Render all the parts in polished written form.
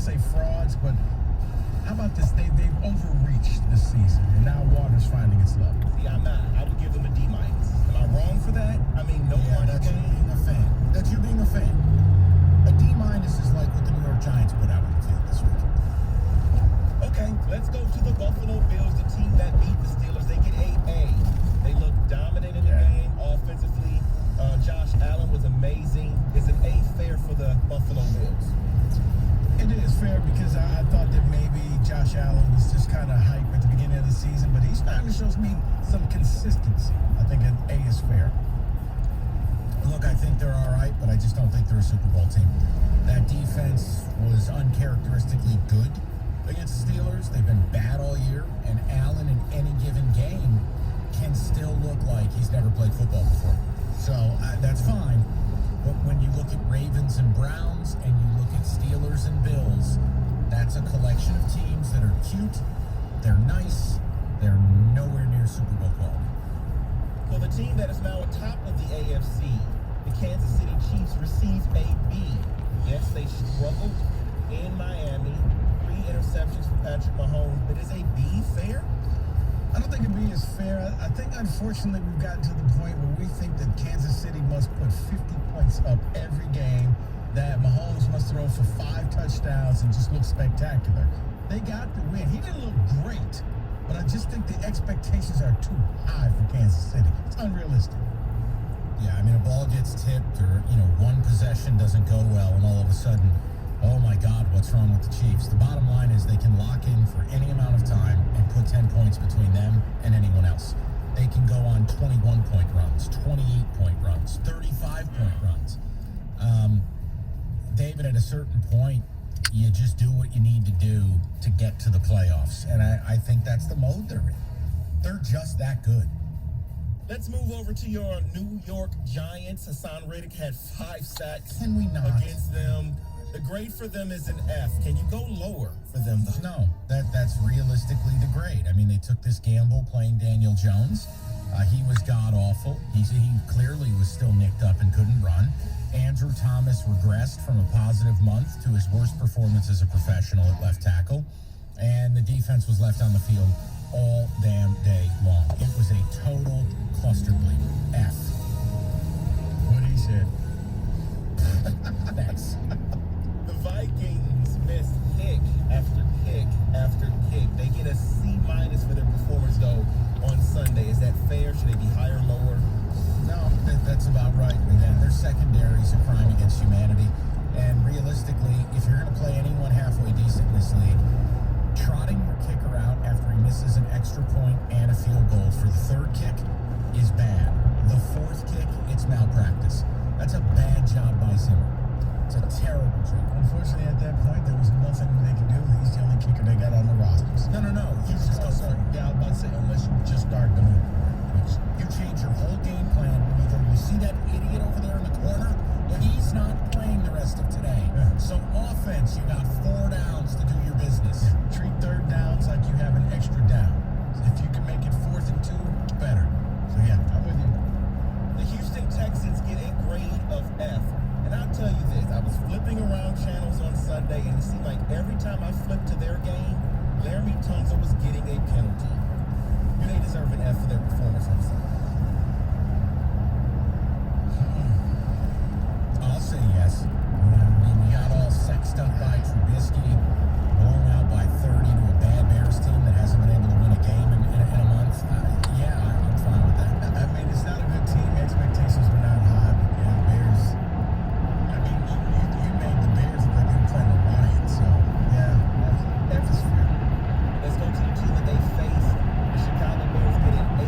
say frauds, but how about this? They've overreached this season, and now water's finding its level. See, I'm not. I would give them a D-. Am I wrong for that? I mean, no Yeah, part of that's the you game. being a fan. That's you being a fan. A D- is like what the New York Giants put out on the field this week. Okay, let's go to the Buffalo Bills, the team that beat the Steelers. They get a A. They look dominant in the game offensively. Josh Allen was amazing. Is an A fair for the Buffalo Bills? It is fair because I thought that maybe Josh Allen was just kind of hype at the beginning of the season, but he's starting to show me some consistency. I think an A is fair. Look, I think they're all right, but I just don't think they're a Super Bowl team. That defense was uncharacteristically good against the Steelers. They've been bad all year, and Allen in any given game can still look like he's never played football before. So that's fine. But when you look at Ravens and Browns and you look at Steelers and Bills, that's a collection of teams that are cute, they're nice, they're nowhere near Super Bowl quality. Well, the team that is now atop of the AFC, the Kansas City Chiefs, received a B. Yes, they struggled in Miami. 3 interceptions for Patrick Mahomes, but is a B fair? I don't think a B is fair. I think, unfortunately, we've gotten to the point where we think that Kansas City must put 50 points up every game, that Mahomes must throw for 5 touchdowns and just look spectacular. They got the win. He didn't look great, but I just think the expectations are too high for Kansas City. It's unrealistic. Yeah, I mean, a ball gets tipped or, one possession doesn't go well, and all of a sudden, oh my God, what's wrong with the Chiefs? The bottom line is they can lock in for any amount of time and put 10 points between them and anyone else. They can go on 21-point runs, 28-point runs, 35-point runs. David, at a certain point, you just do what you need to do to get to the playoffs. And I think that's the mode they're in. They're just that good. Let's move over to your New York Giants. Hassan Reddick had 5 sacks Can we not? against them. The grade for them is an F. Can you go lower for them, though? No, that's realistically the grade. I mean, they took this gamble playing Daniel Jones. He was god-awful. He clearly was still nicked up and couldn't run. Andrew Thomas regressed from a positive month to his worst performance as a professional at left tackle. And the defense was left on the field all damn day long. It was a total cluster bleed. F. What he said. Thanks. The Vikings missed kick after kick after kick. They get a C- for their performance, though, on Sunday. Is that fair? Should they be higher or lower? No, that's about right. Again, their secondary is a crime against humanity. And realistically, if you're going to play anyone halfway decent in this league, trotting your kicker out after he misses an extra point and a field goal for the 3rd kick is bad. The 4th kick, it's malpractice. That's a bad job by Zimmer. It's a terrible job. Unfortunately, at that point, there was nothing they could do. He's the only kicker they got on the rosters. No. He's just also, yeah, I was about to say, unless you just start the move. You change your whole game plan. Either you see that idiot over there in the corner, or he's not playing the rest of today. Yeah. So offense, you got 4 downs to do your business. Treat 3rd downs like you have an extra down. If you can make it 4th and 2, better. So, yeah, I'm with you. The Houston Texans get a grade of F. And I'll tell you this, I was flipping around channels on Sunday, and it seemed like every time I flipped to their game, Laramie Tunsil was getting a penalty. Do they deserve an F for their performance on Sunday? I'll say yes. I mean, we got all sexed up by Trubisky, blown out by 30 to a bad Bears team that hasn't been able to win a game in a month. Yeah, I'm fine with that. I mean, it's not a good team. Expectations were not high, but yeah, the Bears. I mean, you made the Bears look like they were playing the Lions, so yeah, F is fair. Let's go to the team that they faced. The Chicago Bears get an A+.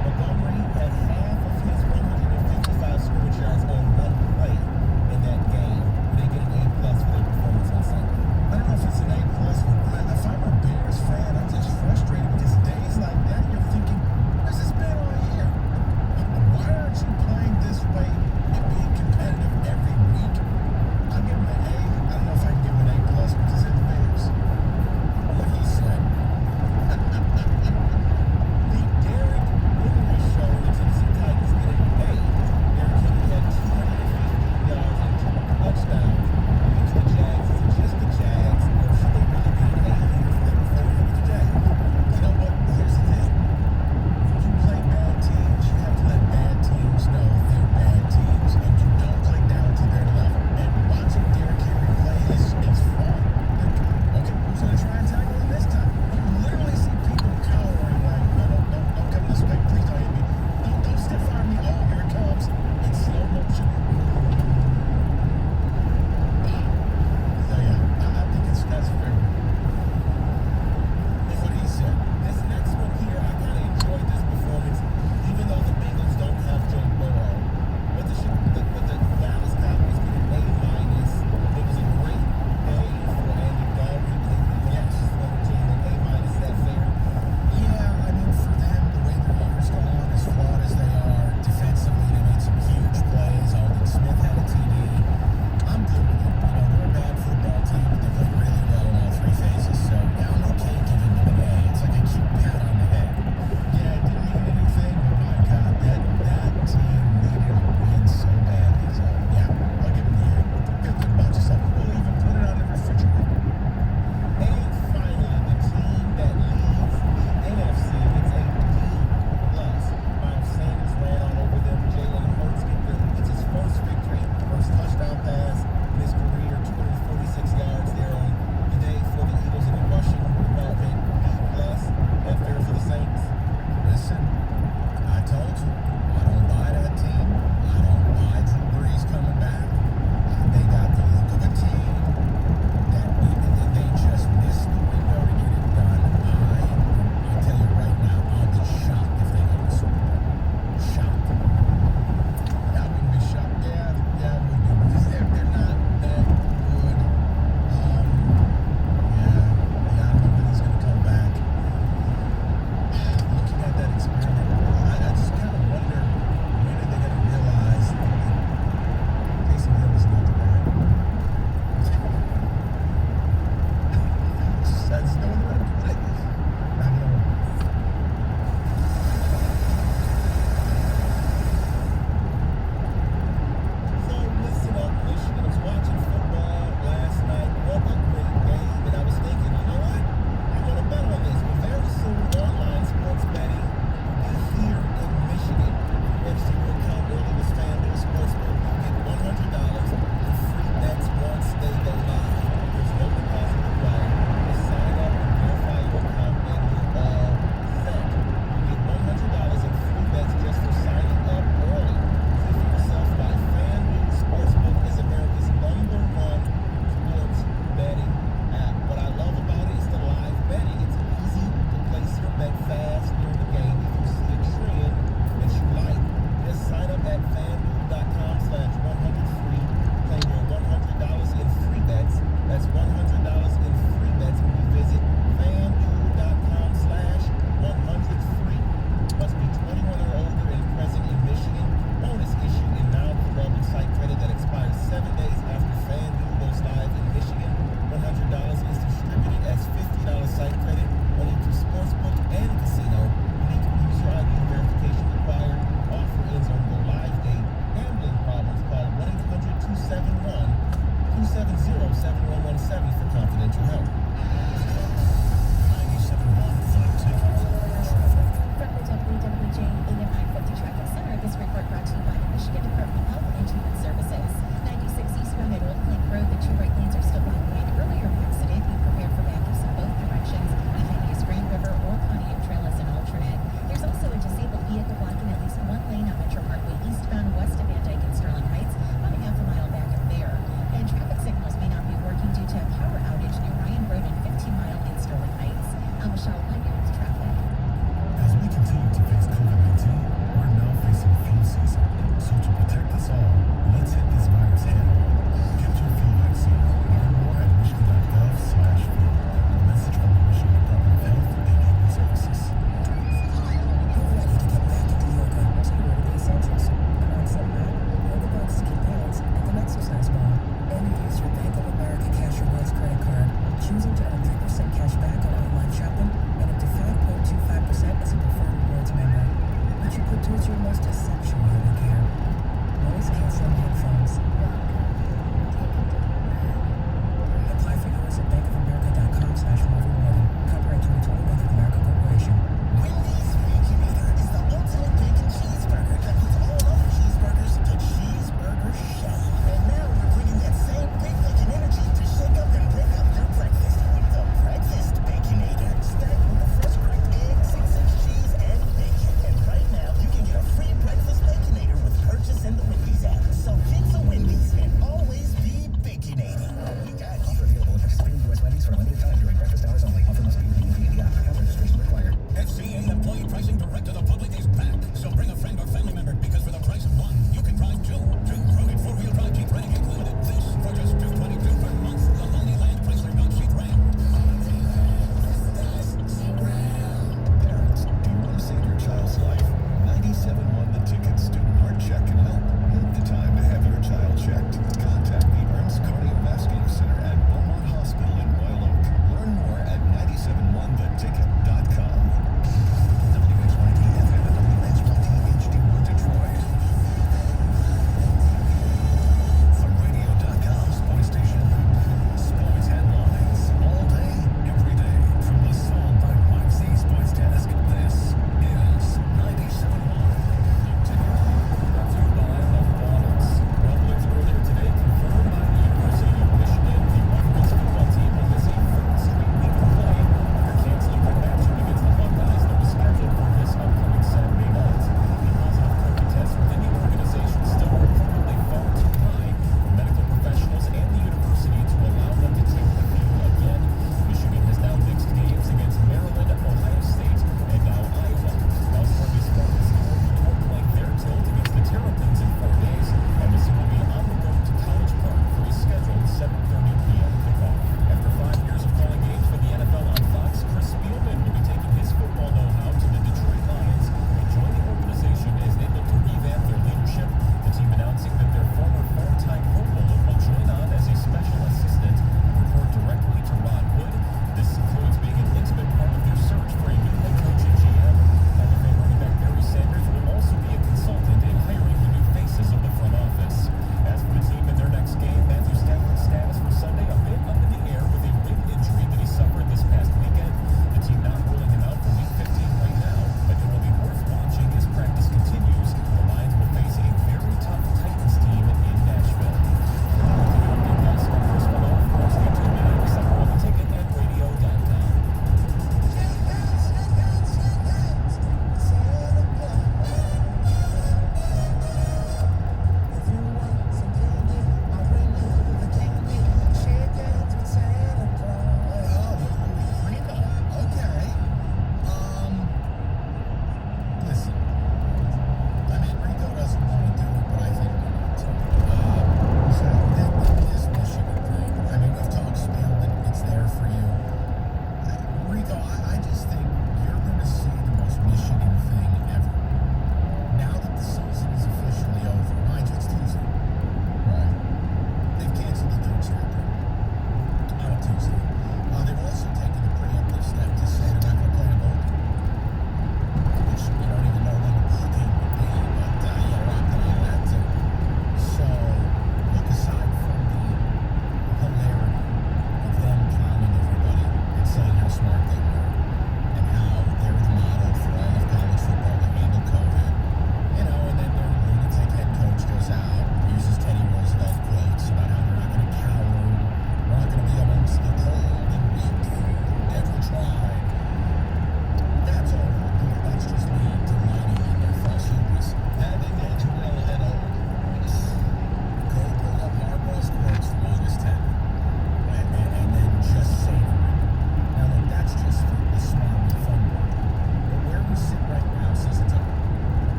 Montgomery had half of his 155 scrimmage yards on one play in that game. They get an A+ for their performance.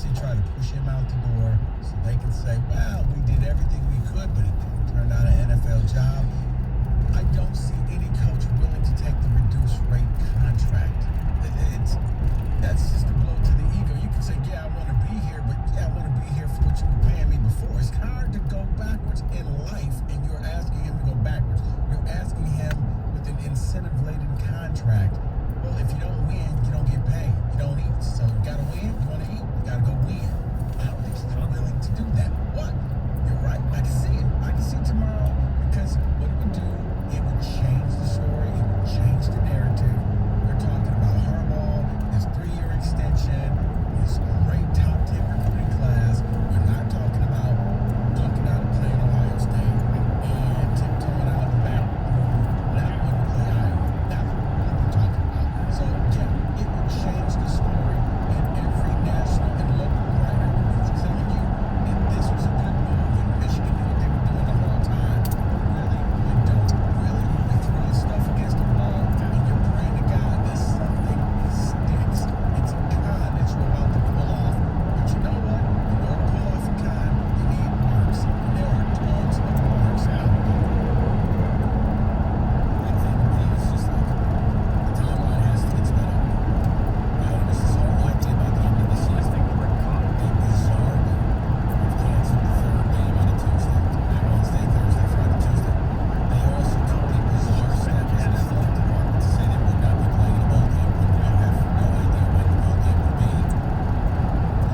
obviously try to push him out the door so they can say, well, we did everything we could, but it turned out an NFL job. I don't see any coach willing to take the reduced rate contract. That's just a blow to the ego. You can say, yeah, I want to be here, but yeah, I want to be here for what you were paying me before. It's hard to go backwards in life, and you're asking him to go backwards. You're asking him with an incentive-laden contract. Well, if you don't win, you don't get paid. You don't eat. So you got to win. You want to eat. You got to go win. I don't think he's willing to do that. What? You're right. I can see it. I can see it tomorrow because what it would do, it would change the story. It would change the narrative. We're talking about Harbaugh, his 3-year extension, his great top 10 recruiting class. We're not talking about ducking out of playing Ohio State and tiptoeing out of the back. Not when we play Iowa. That's what we're talking about. So, yeah, it would change the story. And every national and local writer is telling you that this was a good move and Michigan knew what they were doing the whole time. Really? You don't. Really? You're throwing stuff against the wall and you're praying to God that something sticks. It's a con that you're about to pull off. But you know what? In order to pull off a con, you need marks. And there are tons of marks out there. It's just like the timeline has to get sped up. Right? And this is all likely about the end of the season. They bizarrely have canceled the third game on a Tuesday. Not Wednesday, Thursday, Friday, Tuesday. They also took the bizarre step as an athletic department to say they would not be playing a bowl game when we have no idea when the bowl game will be.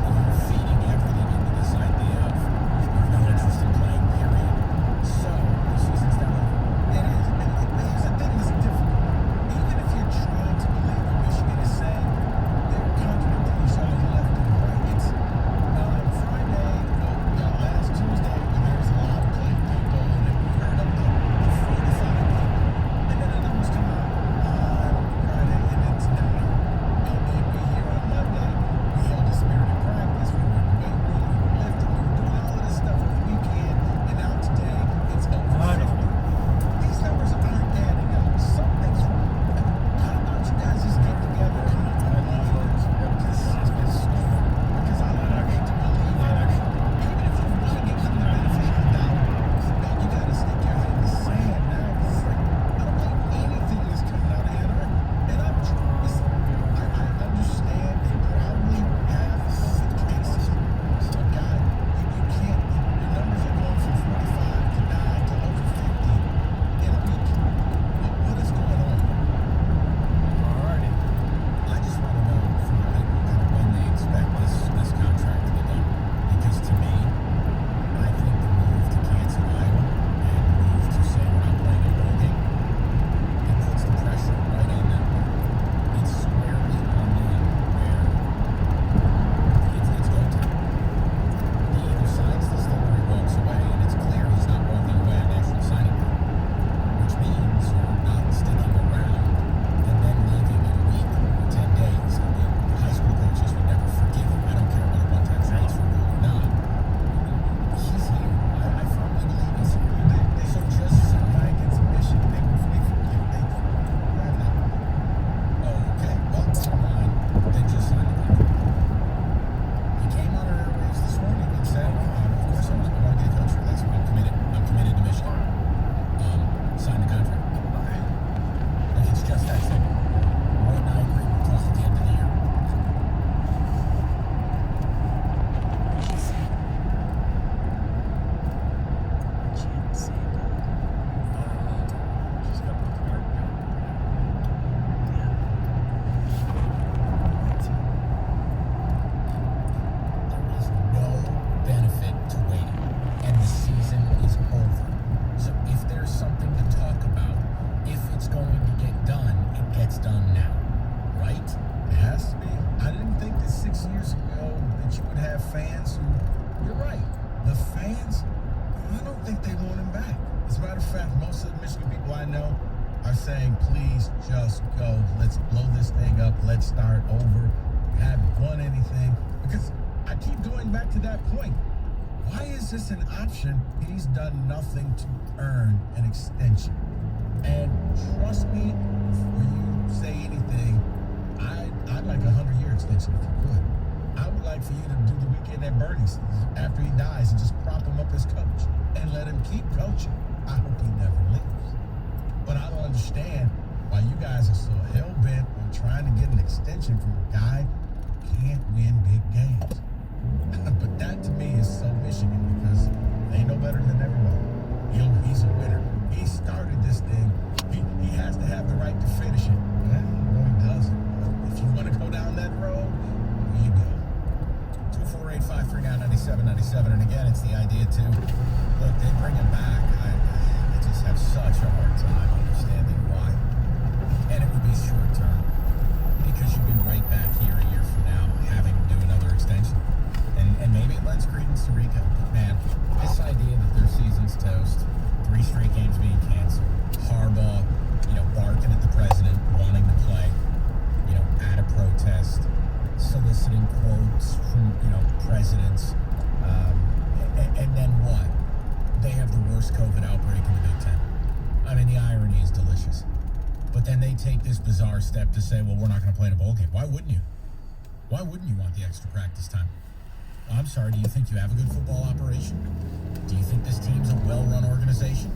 You're feeding everything into this idea of you have no interest in playing, period. So the season's not over. It is. And here's the thing that's difficult. Even if you're trying to believe what Michigan is saying, they're contradicting each other left and right. It's Friday, last Tuesday, when there's a lot of playing people, and then we heard of the 45 people. And then the numbers come out on Friday, and it's 9. And then we hear on Monday, we held a spirited practice, we were in the weight room, we were lifting, we were doing all of this stuff over the weekend, and now today, it's over 50. These numbers aren't adding up. Something's wrong. How about you guys just get together and come up with a consistent story? Because I hate to believe that even if you want to give them the benefit of the doubt, man, you got to stick your head in the sand now. It's like, I don't believe anything that's coming out of Ann Arbor. And I understand they probably have COVID cases. But God, you can't, your numbers are going from 45 to 9 to over 50 in a week. What is going on? Alrighty. I just want to know from the people kind of when they expect this contract to be done. Because to me, I think the move to cancel Iowa and the move to say we're not playing a bowl game, it puts the pressure right on them. It's squarely on them where it's go time. He either signs this thing or he walks away, and it's clear he's not walking away on National Signing Day, which means you're not sticking around and then leaving in a week or 10 days. I mean, high school coaches would never forgive him. I don't care about a one-time transfer rule or not. He's here. I firmly believe he's here. So just sign. Against Michigan, they ran that. Okay, well, bottom line, then just sign the contract. He came on our airwaves this morning and said, of course I want to get a coach for this. I'm committed to Michigan. Sign the contract. Like, it's just that simple. Roy and I agree we'll talk at the end of the year. There is no benefit to waiting, and the season is over. So if there's something to talk about, if it's going to get done, it gets done now, right? It has to be. I didn't think that 6 years ago that you would have fans who, you're right, the fans, I don't think they want him back. As a matter of fact, most of the Michigan people I know are saying, please just go. Let's blow this thing up. Let's start over. We haven't won anything. Because I keep going back to that point. Why is this an option? He's done nothing to earn an extension. And trust me, before you say anything, I'd like a 100-year extension if you could. I would like for you to do the weekend at Bernie's after he dies and just prop him up as coach and let him keep coaching. I hope he never leaves. But I don't understand why you guys are so hell-bent on trying to get an extension from a guy who can't win big games. But that to me is so Michigan because they know better than everybody. He's a winner. He started this thing. He has to have the right to finish it. Well, no, he doesn't. But if you want to go down that road, there you go. 248-539-9797. And again, it's the idea too. Look, they bring him back. I just have such a hard time understanding why. And it would be short term because you've been right back here a year from now having to do another extension. And maybe it lends credence to Rico. But man, this idea that their season's toast, 3 straight games being canceled, Harbaugh, barking at the president, wanting to play, at a protest, soliciting quotes from, presidents, and then what? They have the worst COVID outbreak in the Big Ten. I mean, the irony is delicious. But then they take this bizarre step to say, well, we're not going to play in a bowl game. Why wouldn't you? Why wouldn't you want the extra practice time? I'm sorry, do you think you have a good football operation? Do you think this team's a well-run organization?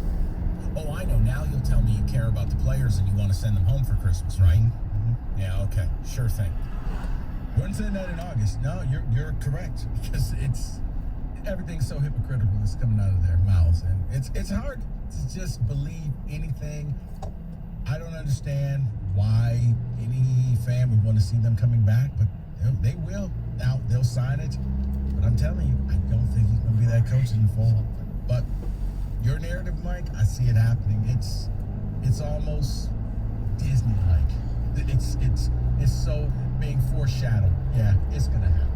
Oh, I know. Now you'll tell me you care about the players and you want to send them home for Christmas, right? Mm-hmm. Yeah, okay. Sure thing. Wouldn't say that in August. No, you're correct because everything's so hypocritical that's coming out of their mouths, and it's hard to just believe anything. I don't understand why any fan would want to see them coming back, but they will. Now they'll sign it, but I'm telling you, I don't think he's going to be that coach in the fall. But your narrative, Mike, I see it happening. It's almost Disney-like. It's so being foreshadowed. Yeah, it's going to happen.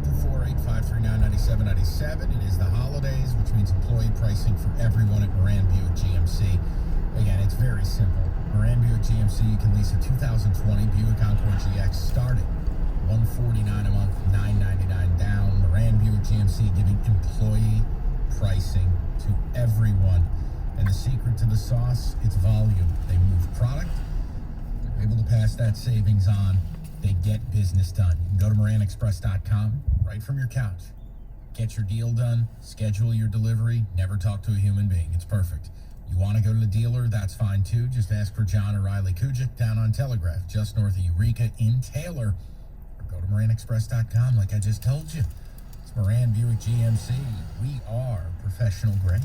248-539-9797. It is the holidays, which means employee pricing for everyone at Moran Buick GMC. Again, it's very simple. Moran Buick GMC, you can lease a 2020 Buick Encore GX starting $149 a month, $999 down. Moran Buick GMC giving employee pricing to everyone. And the secret to the sauce, it's volume. They move product. They're able to pass that savings on. They get business done. You can go to MoranExpress.com right from your couch. Get your deal done, schedule your delivery, never talk to a human being. It's perfect. You want to go to the dealer, that's fine too. Just ask for John or Riley Kujic down on Telegraph, just north of Eureka in Taylor. Or go to MoranExpress.com like I just told you. It's Moran Buick GMC. We are professional grade.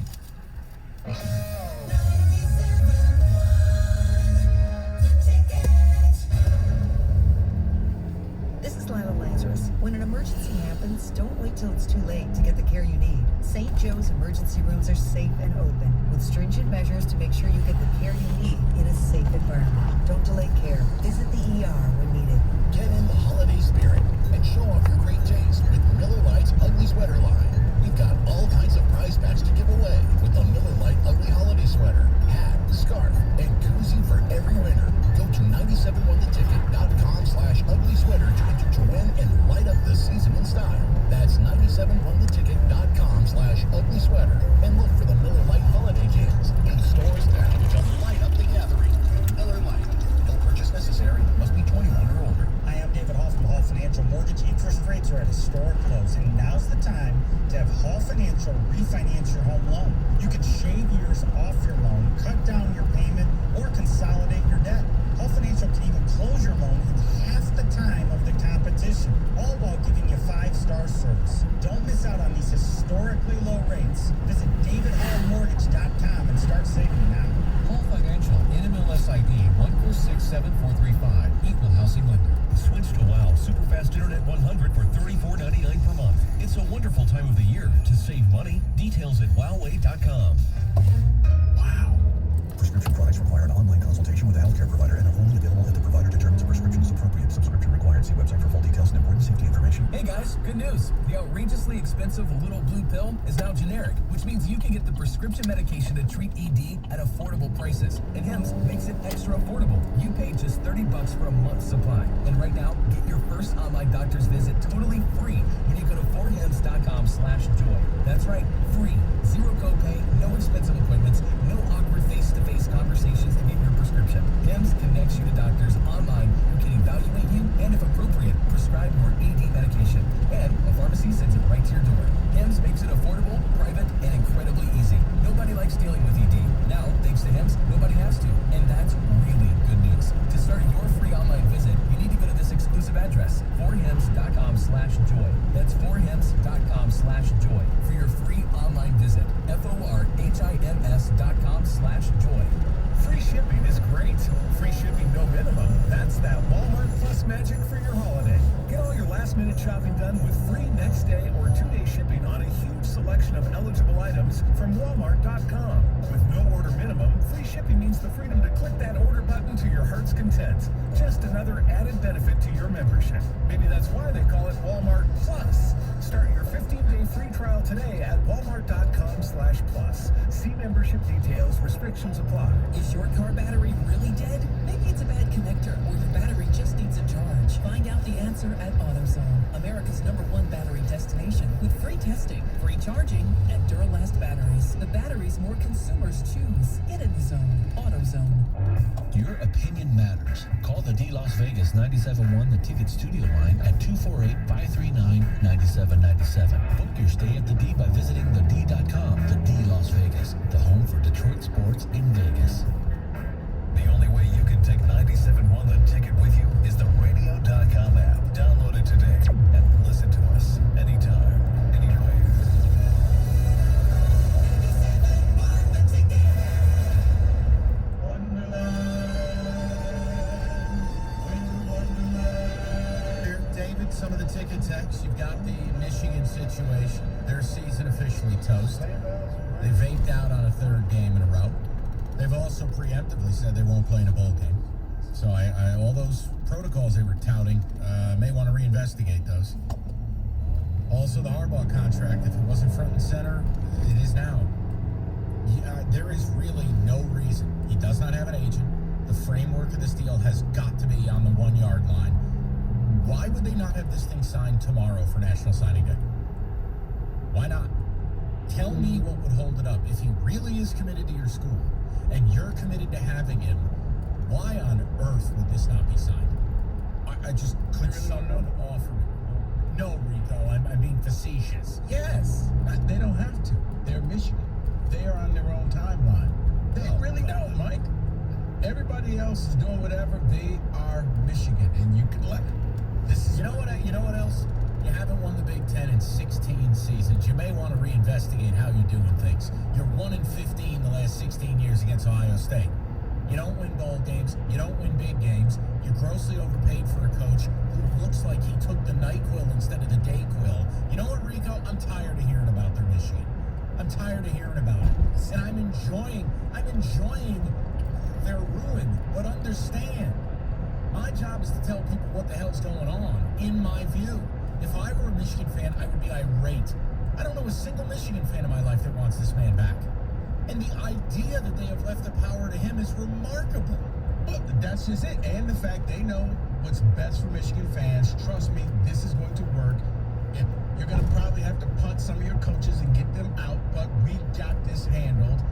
This is Lila Lazarus. When an emergency happens, don't wait till it's too late to get the care you need. St. Joe's emergency rooms are safe and open, with stringent measures to make sure you get the care you need in a safe environment. Don't delay care. Visit the ER when needed. Get in the holiday spirit and show off your great taste with Miller Lite's Ugly Sweater line. We've got all kinds of prize packs to give away with the Miller Lite Ugly Holiday Sweater, hat, scarf, and koozie for every winner. Go to 97onetheticket.com/ugly sweater to enter to win and light up the season in style. That's 97onetheticket.com/ugly sweater. And look for the Miller Lite holiday cans in stores now to light up the gathering. Miller Lite. No purchase necessary. Must be 21 or older. Hi, I'm David Hall from Hall Financial. Mortgage interest rates are at historic lows, and now's the time to have Hall Financial refinance your home loan. You can shave years off your loan, cut down your payment, or consolidate your debt. Hall Financial can even close your loan in half the time of the competition, all while giving you 5-star service. Don't miss out on these historically low rates. Visit davidhallmortgage.com and start saving now. Hall Financial, NMLS ID 1467435, Equal Housing Lender. Switch to WOW Superfast Internet 100 for $34.99 per month. It's a wonderful time of the year to save money. Details at wowway.com. Wow. Prescription products require an online consultation with a healthcare provider and are only available if the provider determines a prescription is appropriate. Subscription required. See website for full details and important safety information. Hey guys, good news. The outrageously expensive Little Blue Pill is now generic, which means you can get the prescription medication to treat ED at affordable prices. And Hims makes it extra affordable. You pay just $30 for a month's supply. And right now, get your first online doctor's visit totally free when you go to 4hims.com/joy. That's right, free. Zero copay, no expensive appointments, no awkward face-to-face conversations to get your prescription. Hims connects you to doctors online who can evaluate you and, if appropriate, prescribe more forhims.com/joy. That's forhims.com/joy for your free online visit. forhims.com/joy. Free shipping is great. Free shipping, no minimum. That's that Walmart Plus magic for your holiday. Get all your last-minute shopping done with free next-day or 2-day shipping on a huge selection of eligible items from Walmart.com. With no order minimum, free shipping means the freedom to click that order button to your heart's content. Just another added benefit to your membership. Maybe that's why they call it Walmart Plus. Start your 15-day free trial today at walmart.com/plus. See membership details. Restrictions apply. Is your car battery really dead? Maybe it's a bad connector or your battery just needs a charge. Find out the answer at AutoZone, America's #1 battery destination with free testing, free charging, and Duralast batteries. The batteries more consumers choose. Get in the zone. AutoZone. Your opinion matters. Call the D Las Vegas 97.1 The Ticket Studio line at 248-539-9797. Book your stay at the D by visiting thed.com. The D Las Vegas, the home for Detroit sports in Vegas. The only way you can take 97.1 The Ticket with you is the radio.com app. Download it today and listen to us anytime, anywhere. David, some of the ticket texts. You've got the Michigan situation. Their season officially toast. They vaped out on a third game in a row. They've also preemptively said they won't play in a bowl game. So all those protocols they were touting, may want to reinvestigate those. Also, the Harbaugh contract, if it wasn't front and center, it is now. There is really no reason. He does not have an agent. The framework of this deal has got to be on the 1-yard line. Why would they not have this thing signed tomorrow for National Signing Day? Why not? Tell me what would hold it up. If he really is committed to your school and you're committed to having him, why on earth would this not be signed? I just could someone offer me? No, Rico, I'm being facetious. Yes. They don't have to. They're Michigan. They are on their own timeline. They really don't, Mike. Everybody else is doing whatever. They are Michigan, and you can let it. This is You know what else? You haven't won the Big Ten in 16 seasons. You may want to reinvestigate how you're doing things. You're 1-15 the last 16 years against Ohio State. You don't win bowl games. You don't win big games. You're grossly overpaid for a coach who looks like he took the NyQuil instead of the DayQuil. You know what, Rico? I'm tired of hearing about their Michigan. I'm tired of hearing about it. And I'm enjoying their ruin. But understand, my job is to tell people what the hell's going on, in my view. If I were a Michigan fan, I would be irate. I don't know a single Michigan fan in my life that wants this man back. And the idea that they have left the power to him is remarkable. But that's just it. And the fact they know what's best for Michigan fans. Trust me, this is going to work. You're going to probably have to punt some of your coaches and get them out, but we got this handled.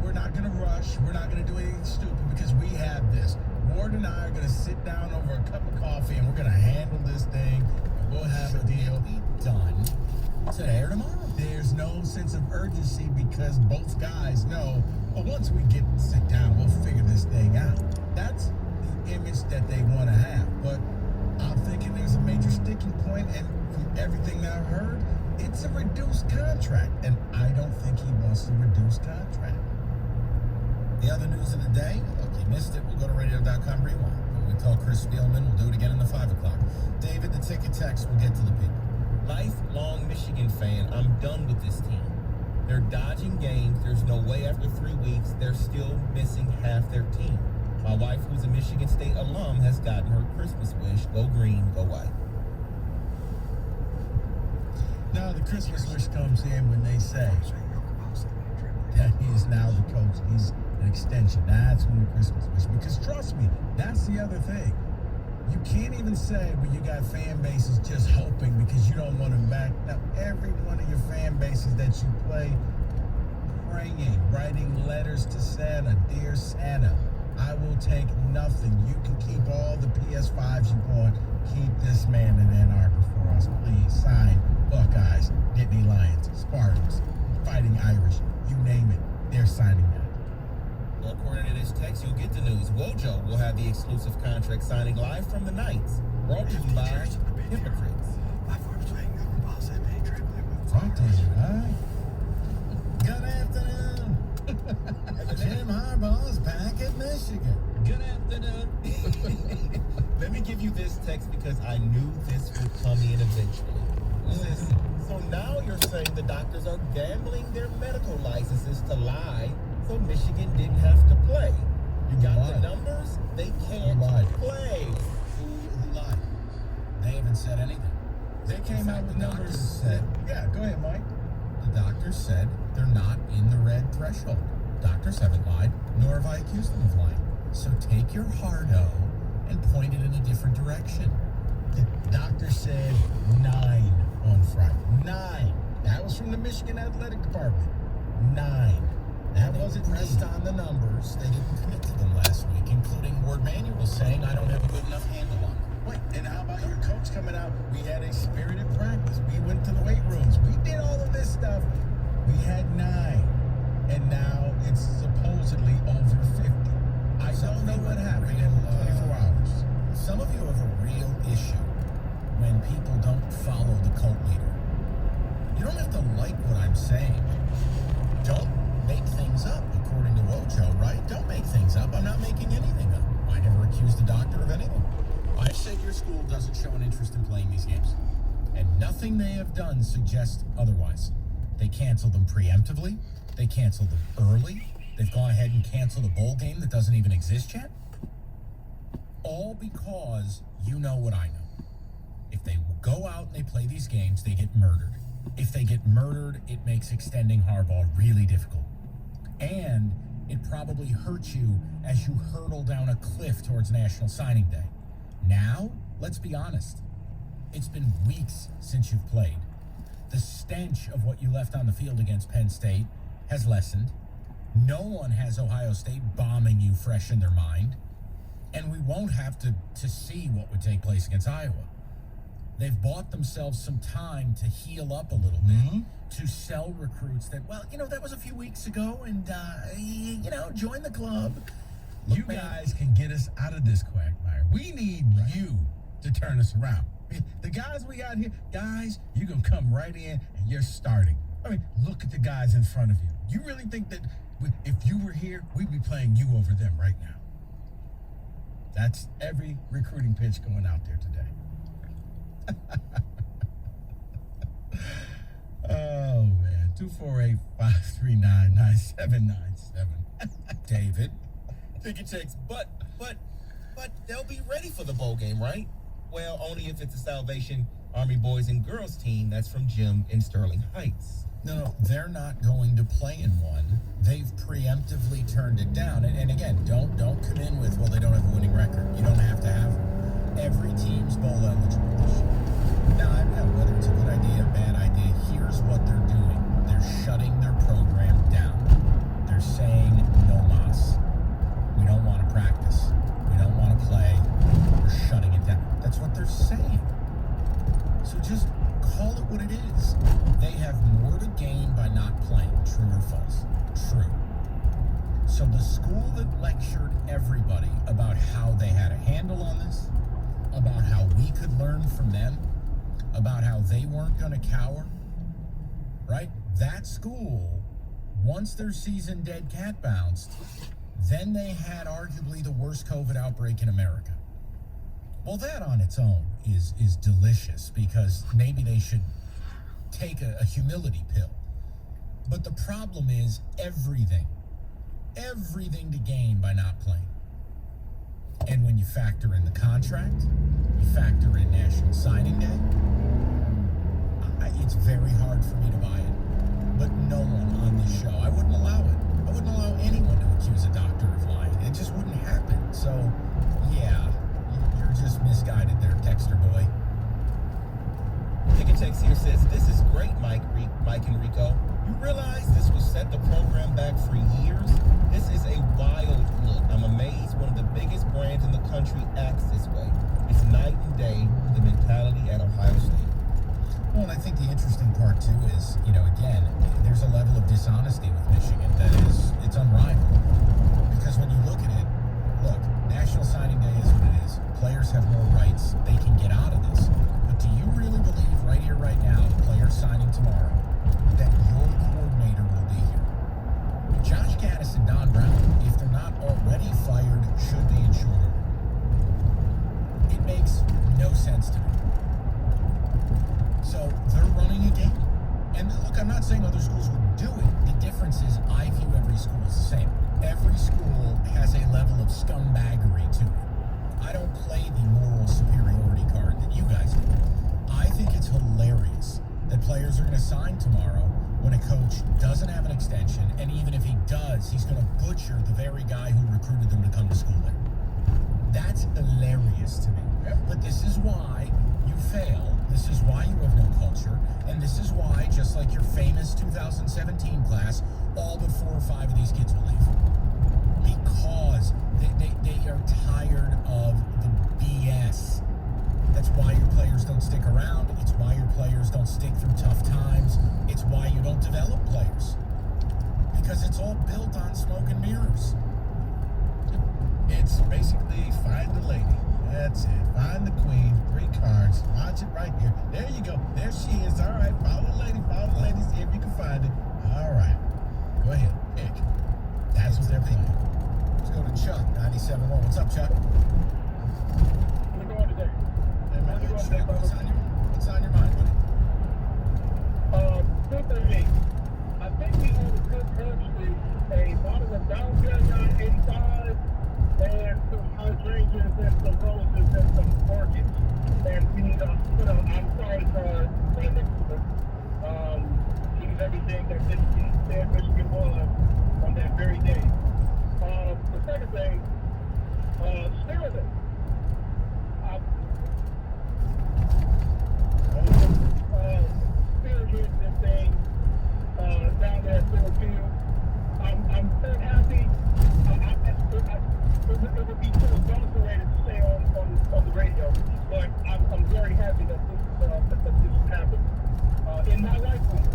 We're not going to rush. We're not going to do anything stupid because we have this. Ward and I are going to sit down over a cup of coffee and we're going to handle this thing. And we'll have a deal Done today or tomorrow. There's no sense of urgency because both guys know, well, once we sit down, we'll figure this thing out. That's the image that they want to have. But I'm thinking there's a major sticking point, and from everything that I've heard, it's a reduced contract, and I don't think he wants a reduced contract. The other news of the day, look, you missed it, we'll go to radio.com rewind. When we call Chris Spielman, we'll do it again in the 5 o'clock. David, the ticket text, we'll get to the people. Lifelong Michigan fan, I'm done with this team. They're dodging games. There's no way after 3 weeks they're still missing half their team. My wife, who's a Michigan State alum, has gotten her Christmas wish. Go green, go white. Now, the Christmas wish comes in when they say that he is now the coach. He's an extension. That's when the Christmas wish. Because trust me, that's the other thing. You can't even say when you got fan bases just hoping because you don't want to back up every one of your fan bases that you play, praying, writing letters to Santa. Dear Santa, I will take nothing. You can keep all the PS5s you want. Keep this man in Ann Arbor for us. Please sign Buckeyes, Nittany Lions, Spartans, Fighting Irish, you name it. They're signing that. Well, according to this text, you'll get the news. Wojo will have the exclusive contract signing live from the Knights. Brought to you by hypocrites. Talk to you, huh? Good afternoon. Jim Harbaugh's back at Michigan. Good afternoon. Let me give you this text because I knew this would come in eventually. It says, so now you're saying the doctors are gambling their medical licenses to lie so Michigan didn't have to play. You got the Lied. numbers? They can't Lied. play. Who lied? They haven't said anything. They came out with numbers that, yeah, go ahead, Mike. The doctors said they're not in the red threshold. Doctors haven't lied, nor have I accused them of lying. So take your hard-o and point it in a different direction. The doctor said 9 on Friday. 9. That was from the Michigan Athletic Department. 9. That wasn't Pressed me. on the numbers. They didn't commit to them last week, including Ward Manuel saying I don't have a good enough handle on it. Wait, and how about your coach coming out? We had a spirited practice. We went to the weight rooms. We did all of this stuff. We had 9. And now it's supposedly over 50. I don't know what happened in 24 hours. Some of you have a real issue when people don't follow the cult leader. You don't have to like what I'm saying. Don't make things up, according to Wojo, right? Don't make things up. I'm not making anything up. I never accused the doctor of anything. I said your school doesn't show an interest in playing these games. And nothing they have done suggests otherwise. They canceled them preemptively. They canceled them early. They've gone ahead and canceled a bowl game that doesn't even exist yet. All because you know what I know. If they go out and they play these games, they get murdered. If they get murdered, it makes extending Harbaugh really difficult. And it probably hurts you as you hurtle down a cliff towards National Signing Day. Now, let's be honest. It's been weeks since you've played. The stench of what you left on the field against Penn State has lessened. No one has Ohio State bombing you fresh in their mind. And we won't have to see what would take place against Iowa. They've bought themselves some time to heal up a little bit, to sell recruits that, well, that was a few weeks ago, and, join the club. You guys can get us out of this quagmire. We need you to turn us around. The guys we got here, guys, you're going to come right in and you're starting. I mean, look at the guys in front of you. You really think that if you were here, we'd be playing you over them right now? That's every recruiting pitch going out there today. Oh, man. 248-539-9797. David, Ticket checks, but they'll be ready for the bowl game, right? Well, only if it's a Salvation Army boys and girls team that's from Jim in Sterling Heights. no, they're not going to play in one. They've preemptively turned it down. And again, don't come in with, well, they don't have a winning record. You don't have to have one. Every team's bowl eligible this year. Now, I know whether it's a good idea or a bad idea, here's what they're doing. They're shutting their program down. They're saying no mas. We don't want to practice. We don't want to play. We're shutting it down. That's what they're saying. So just call it what it is. They have more to gain by not playing. True or false? True. So the school that lectured everybody about how they had a handle on this, about how we could learn from them, about how they weren't going to cower, right? That school, once their season dead cat bounced, then they had arguably the worst COVID outbreak in America. Well, that on its own is delicious, because maybe they should take a humility pill. But the problem is everything to gain by not playing. And when you factor in the contract, you factor in National Signing Day, it's very hard for me to buy it. But no one on this show, I wouldn't allow it. I wouldn't allow anyone to accuse a doctor of lying. It just wouldn't happen. So, yeah, you're just misguided there, Texter boy. Ticket checks here says, this is great, Mike and Rico. You realize this will set the program back for years? This is a wild look. I'm amazed one of the biggest brands in the country acts this way. It's night and day with the mentality at Ohio State. Well, and I think the interesting part, too, is, again, there's a level of dishonesty with Michigan that it's unrivaled. Because when you look at it, look, National Signing Day is what it is. Players have more rights. They can get out of this. But do no sense to me. So they're running a game. And look, I'm not saying other schools would do it. The difference is I view every school as the same. Every school has a level of scumbaggery to it. I don't play the moral superiority card that you guys do. I think it's hilarious that players are going to sign tomorrow when a coach doesn't have an extension, and even if he does, he's going to butcher the very guy who recruited them to come to school there. That's hilarious to me. But this is why you fail. This is why you have no culture. And this is why, just like your famous 2017 class, all but 4 or 5 of these kids will leave. Because they are tired of the BS. That's why your players don't stick around. It's why your players don't stick through tough times. It's why you don't develop players. Because it's all built on smoke and mirrors. It's basically find the lady. That's it. Find the queen. 3 cards. Watch it right here. There you go. There she is. All right. Follow the lady. Follow the lady. See if you can find it. All right. Go ahead. Pick. That's what they're playing. Let's go to Chuck, 97.1. What's up, Chuck? How's it going today? Hey, man, Chuck, what's on your mind, buddy? Good thing, I think we have a good curve street, a bottle of down Carolina 85, and some hydrangeas and some roses and some orchids. And we need to put a I'm sorry card right next to them. Use everything that Michigan said Michigan was on that very day. The second thing, Sterling. Spearhead this thing down there at Field. I'm so happy. It would be too adulterated to say on the radio, but I'm very happy that this happened in my lifetime.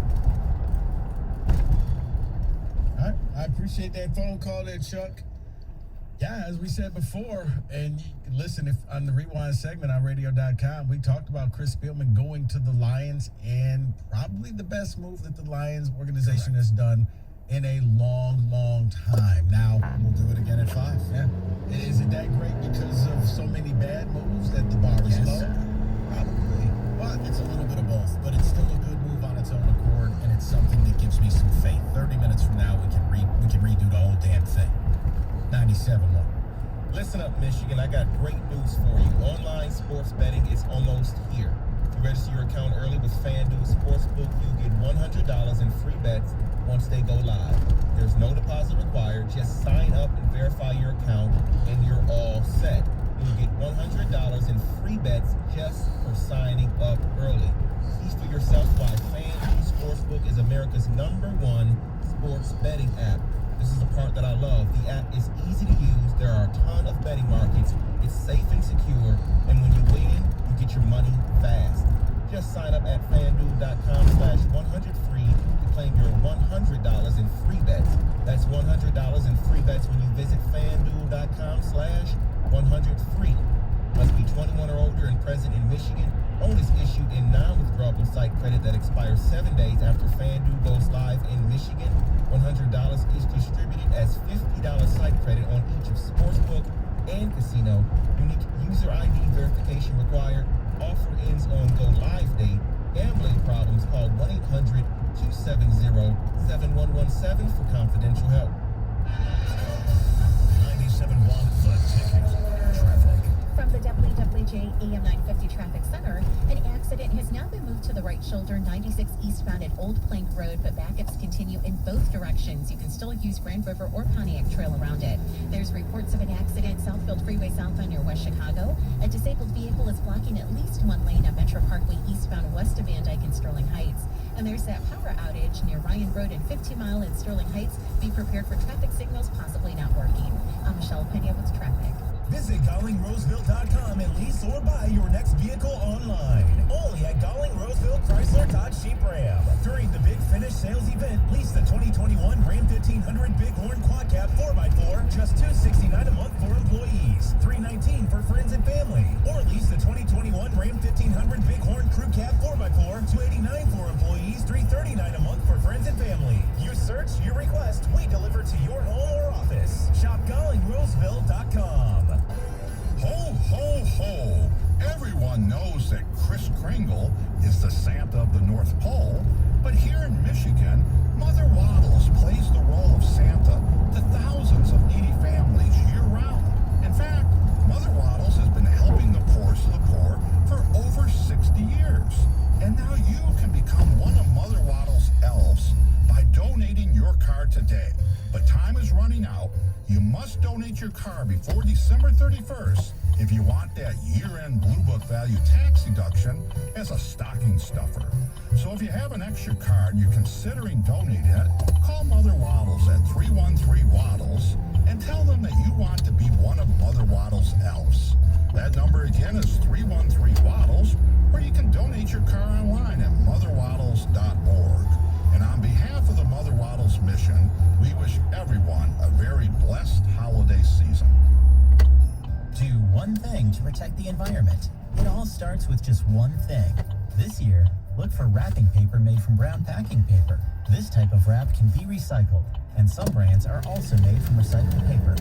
All right. I appreciate that phone call there, Chuck. Yeah, as we said before, and you can listen if on the Rewind segment on radio.com, we talked about Chris Spielman going to the Lions, and probably the best move that the Lions organization has done in a long, long time. Now, We'll do it again at 5. yeah, is it that great because of so many bad moves that the bar is Yes. low? Probably. But it's a little bit of both. But it's still a good move on its own accord, and it's something that gives me some faith. 30 minutes from now, we can redo the whole damn thing. 97.1. Listen up, Michigan. I got great news for you. Online sports betting is almost here. If you register your account early with FanDuel Sportsbook, you get $100 in free bets once they go live. There's no deposit required. Just sign up and verify your account, and you're all set. You'll get $100 in free bets just for signing up early. See for yourself why FanDuel Sportsbook is America's #1 sports betting app. This is the part that I love. The app is easy to use. There are a ton of betting markets. It's safe and secure. And when you win, you get your money fast. Just sign up at FanDuel.com/100free to claim your $100 in free bets. That's $100 in free bets when you visit FanDuel.com/100free. Must be 21 or older and present in Michigan. Bonus issued in non-withdrawable site credit that expires 7 days after FanDuel goes live in Michigan. $100 is distributed as $50 site credit on each of Sportsbook and Casino. Unique user ID verification required. Offer ends on go live date. Gambling problems, call 1-800-270-7117 for confidential help. 97.1 The Ticket. Traffic. From the WWJ AM 950 Traffic Center, an accident has now been moved to the right shoulder, 96 eastbound at Old Plank Road, but backups continue in both directions. You can still use Grand River or Pontiac Trail around it. There's reports of an accident Southfield Freeway southbound near West Chicago. A disabled vehicle is blocking at least one lane at Metro Parkway eastbound west of Van Dyke and Sterling Heights. And there's that power outage near Ryan Road and 50 Mile in Sterling Heights. Be prepared for traffic signals possibly not working. I'm Michelle Pena with traffic. Visit GollingRoseville.com and lease or buy your next vehicle online. Only at Golling Roseville Chrysler Dodge Jeep Ram. During the Big Finish sales event, lease the 2021 Ram 1500 Bighorn Quad Cab 4x4, just $269 a month for employees, $319 for friends and family. Or lease the 2021 Ram 1500 Bighorn Crew Cab 4x4, $289 for employees, $339 a month for friends and family. You search, you request, we deliver to your home or office. Shop GollingRoseville.com. Ho, ho, ho! Everyone everyone knows that Kris Kringle is the Santa of the North Pole, but here in Michigan, Mother Waddles plays the role of Santa to thousands of needy families year-round. In fact, Mother Waddles has been helping the poorest of the poor for over 60 years. And now you can become one of Mother Waddles' elves by donating your car today. But time is running out. You must donate your car before December 31st if you want that year-end Blue Book value tax deduction as a stocking stuffer. So if you have an extra car and you're considering donating it, call Mother Waddles at 313-WADDLES and tell them that you want to be one of Mother Waddles' elves. That number again is 313-WADDLES, or you can donate your car online at motherwaddles.org. And on behalf of the Mother Waddles mission, we wish everyone a very blessed holiday season. Do one thing to protect the environment. It all starts with just one thing. This year, look for wrapping paper made from brown packing paper. This type of wrap can be recycled, and some brands are also made from recycled paper.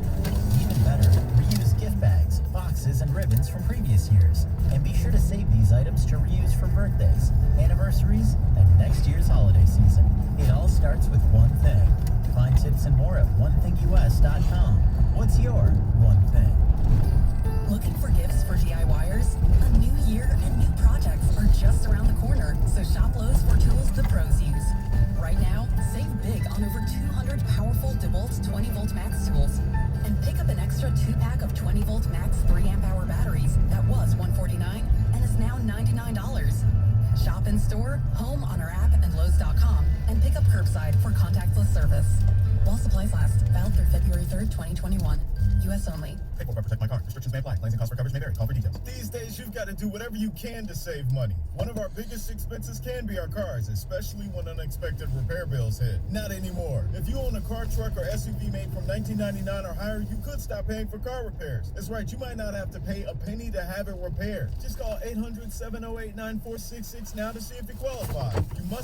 Even better, reuse gift bags, boxes, and ribbons from previous years. And be sure to save these items to reuse for birthdays, anniversaries, and next year's holiday season. It all starts with one thing. Find tips and more at onethingus.com. What's your one thing? Looking for gifts for DIYers? A new year and new projects are just around the corner, so shop Lowe's for tools the pros use. Right now, save big on over 200 powerful DeWalt 20-volt max tools. And pick up an extra 2-pack of 20-volt max 3-amp-hour batteries that was $149 and is now $99. Shop in store, home on our app, and Lowe's.com, and pick up curbside for contactless service. While supplies last, valid through February 3rd, 2021. U.S. only. Paperwork protect my car. Restrictions may apply. Claims and costs for coverage may vary. Call for details. These days, you've got to do whatever you can to save money. One of our biggest expenses can be our cars, especially when unexpected repair bills hit. Not anymore. If you own a car, truck, or SUV made from 1999 or higher, you could stop paying for car repairs. That's right. You might not have to pay a penny to have it repaired. Just call 800-708-9466 now to see if you qualify. You must